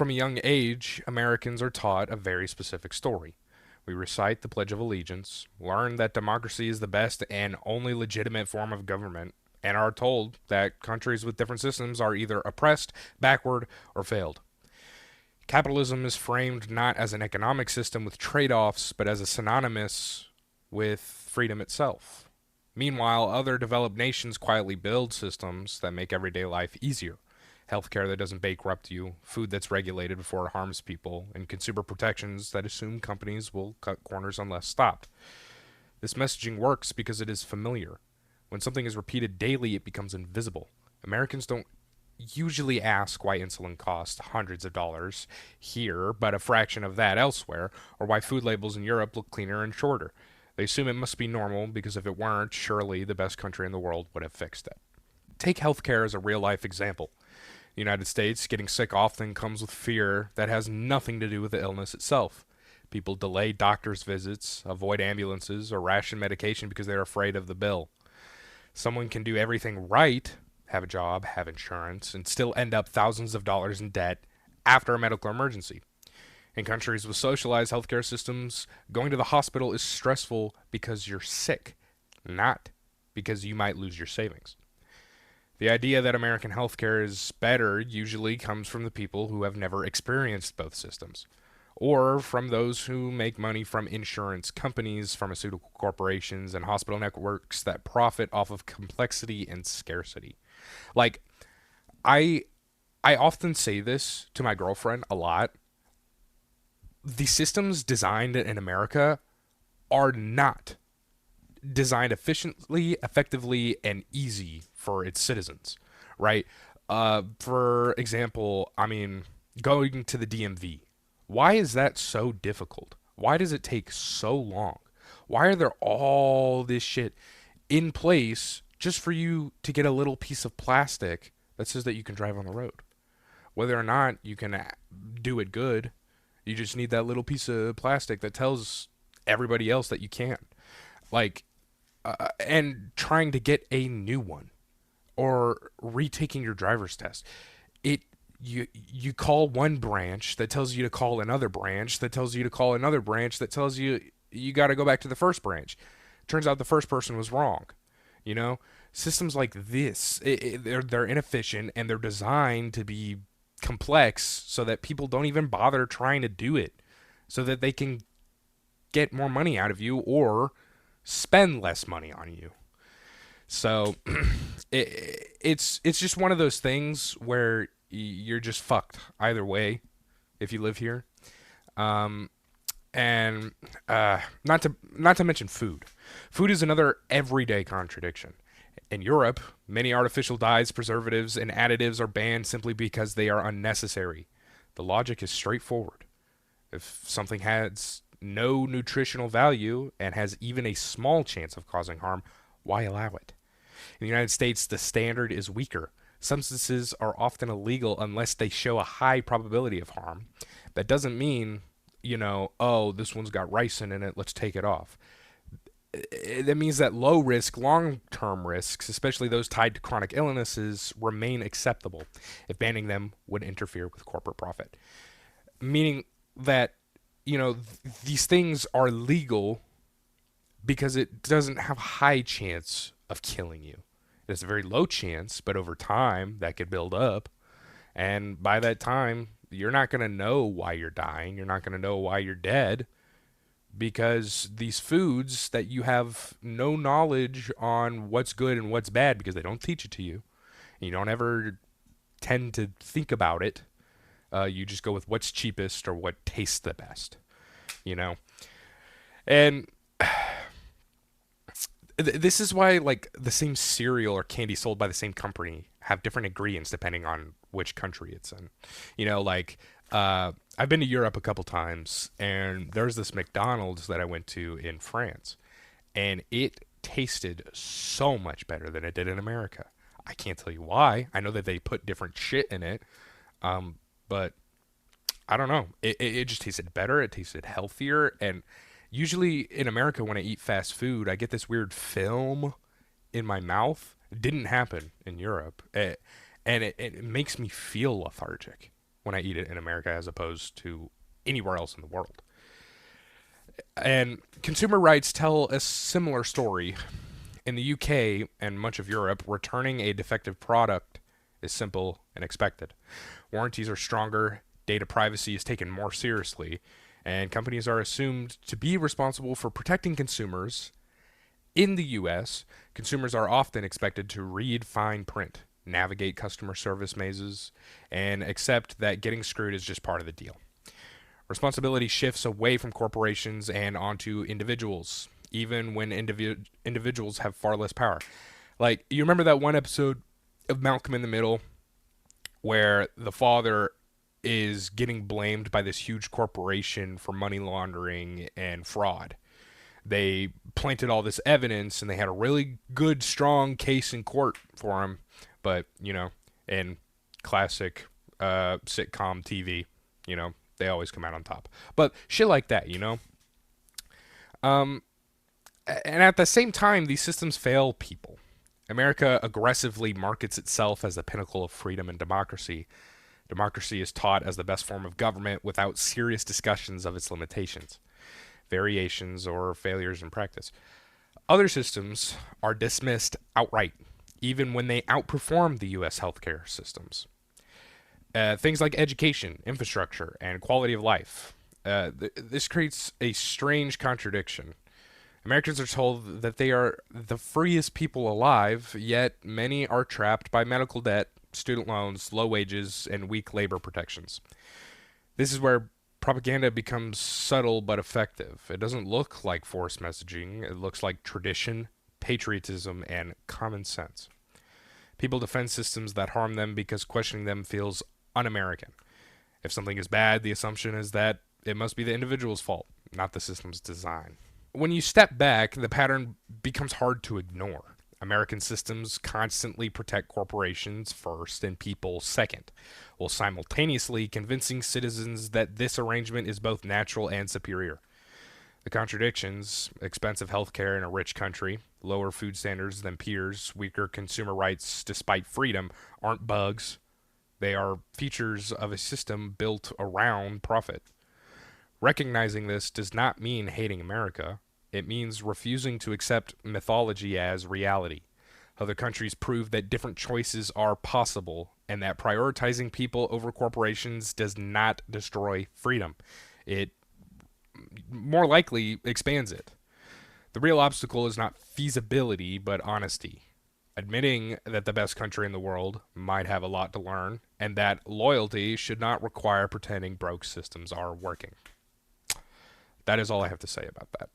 From a young age, Americans are taught a very specific story. We recite the Pledge of Allegiance, learn that democracy is the best and only legitimate form of government, and are told that countries with different systems are either oppressed, backward, or failed. Capitalism is framed not as an economic system with trade offs, but as a synonymous with freedom itself. Meanwhile, other developed nations quietly build systems that make everyday life easier. Healthcare that doesn't bankrupt you, food that's regulated before it harms people, and consumer protections that assume companies will cut corners unless stopped. This messaging works because it is familiar. When something is repeated daily, it becomes invisible. Americans don't usually ask why insulin costs hundreds of dollars here, but a fraction of that elsewhere, or why food labels in Europe look cleaner and shorter. They assume it must be normal because if it weren't, surely the best country in the world would have fixed it. Take healthcare as a real life example. The United States, getting sick often comes with fear that has nothing to do with the illness itself. People delay doctor's visits, avoid ambulances, or ration medication because they're afraid of the bill. Someone can do everything right, have a job, have insurance, and still end up thousands of dollars in debt after a medical emergency. In countries with socialized healthcare systems, going to the hospital is stressful because you're sick, not because you might lose your savings. The idea that American healthcare is better usually comes from the people who have never experienced both systems, or from those who make money from insurance companies, pharmaceutical corporations, and hospital networks that profit off of complexity and scarcity. Like, I I often say this to my girlfriend a lot. The systems designed in America are not designed efficiently, effectively, and easy for its citizens, right? For example, I mean, going to the DMV. Why is that so difficult? Why does it take so long? Why are there all this shit in place just for you to get a little piece of plastic that says that you can drive on the road? Whether or not you can do it good, you just need that little piece of plastic that tells everybody else that you can. Like, and trying to get a new one or retaking your driver's test. It you call one branch that tells you to call another branch that tells you to call another branch that tells you you got to go back to the first branch. Turns out the first person was wrong. You know, systems like this, they're inefficient and they're designed to be complex so that people don't even bother trying to do it, so that they can get more money out of you or spend less money on you. So it's just one of those things where you're just fucked either way if you live here. Um, and not to mention food. Food is another everyday contradiction. In Europe, many artificial dyes, preservatives, and additives are banned simply because they are unnecessary. The logic is straightforward. If something has no nutritional value and has even a small chance of causing harm, why allow it? In the United States, the standard is weaker. Substances are often illegal unless they show a high probability of harm. That doesn't mean, oh, this one's got ricin in it, let's take it off. That means that low risk, long term risks, especially those tied to chronic illnesses, remain acceptable if banning them would interfere with corporate profit. Meaning that, these things are legal because it doesn't have a high chance of killing you. It's a very low chance, but over time that could build up. And by that time, you're not going to know why you're dying. You're not going to know why you're dead because these foods that you have no knowledge on what's good and what's bad because they don't teach it to you. And you don't ever tend to think about it. You just go with what's cheapest or what tastes the best, you know? And this is why, like, the same cereal or candy sold by the same company have different ingredients depending on which country it's in. I've been to Europe a couple times, and there's this McDonald's that I went to in France, and it tasted so much better than it did in America. I can't tell you why. I know that they put different shit in it, but I don't know. It just tasted better. It tasted healthier, and usually in America when I eat fast food, I get this weird film in my mouth. It didn't happen in Europe, and it makes me feel lethargic. when I eat it in America as opposed to anywhere else in the world. And consumer rights tell a similar story. In the UK and much of Europe, returning a defective product is simple and expected. Warranties are stronger, data privacy is taken more seriously, and companies are assumed to be responsible for protecting consumers. In the US, consumers are often expected to read fine print, navigate customer service mazes, and accept that getting screwed is just part of the deal. Responsibility shifts away from corporations and onto individuals, even when individuals have far less power. Like, you remember that one episode of Malcolm in the Middle where the father is getting blamed by this huge corporation for money laundering and fraud? They planted all this evidence and they had a really good, strong case in court for him. But, in classic sitcom TV, they always come out on top. But shit like that. Um, and at the same time, these systems fail people. America aggressively markets itself as the pinnacle of freedom and democracy. Democracy is taught as the best form of government without serious discussions of its limitations, variations, or failures in practice. Other systems are dismissed outright, even when they outperform the U.S. healthcare systems. Things like education, infrastructure, and quality of life. This creates a strange contradiction. Americans are told that they are the freest people alive, yet many are trapped by medical debt, student loans, low wages, and weak labor protections. This is where propaganda becomes subtle but effective. It doesn't look like forced messaging, it looks like tradition, patriotism, and common sense. People defend systems that harm them because questioning them feels un American. If something is bad, the assumption is that it must be the individual's fault, not the system's design. When you step back, the pattern becomes hard to ignore. American systems constantly protect corporations first and people second, while simultaneously convincing citizens that this arrangement is both natural and superior. The contradictions, expensive healthcare in a rich country, lower food standards than peers, weaker consumer rights despite freedom, aren't bugs. They are features of a system built around profit. Recognizing this does not mean hating America. It means refusing to accept mythology as reality. Other countries prove that different choices are possible and that prioritizing people over corporations does not destroy freedom. It more likely expands it. The real obstacle is not feasibility, but honesty. Admitting that the best country in the world might have a lot to learn, and that loyalty should not require pretending broke systems are working. That is all I have to say about that.